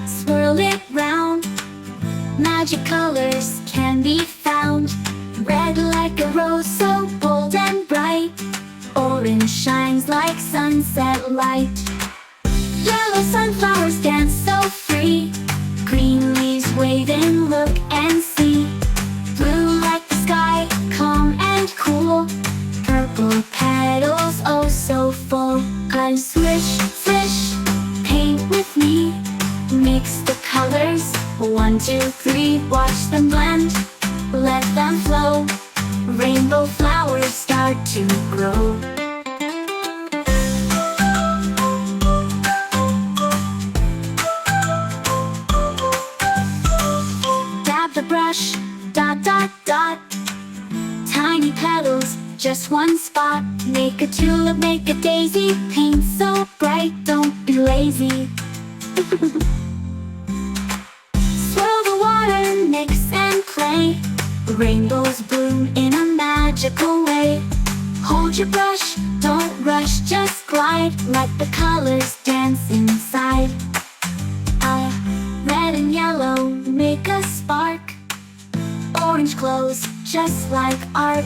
swirl it round. Magic colors can be found. Red like a rose, so bold and bright. Orange shines like sunset light. Yellow sunflowers dance so free. Green leaves wave in, look and see. Blue like the sky, calm and cool. Purple petals, oh so full. I swish, swish, paint with me. Mix the colors, 1, 2, 3. Watch them blend, let them flow. Rainbow flowers start to grow. Dab the brush, dot, dot, dot. Tiny petals, just one spot. Make a tulip, make a daisy. Paint so bright, don't be lazy. Swirl the water, mix and play. Rainbows bloom in a magical way. Hold your brush, don't rush, just glide. Let the colors dance inside. Red and yellow make a spark. Orange glows just like art.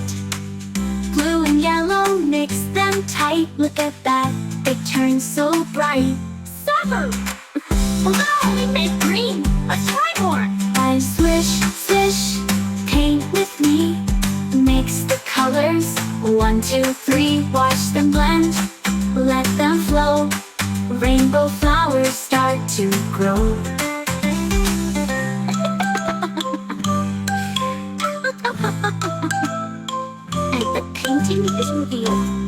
Blue and yellow mix them tight. Look at that, they turn so bright. Summer! Well, we made green, let's try more. I swish, swish, paint with me. Mix the colors, 1, 2, 3. Watch them blend, let them flow. Rainbow flowers start to grow. And the painting is revealed.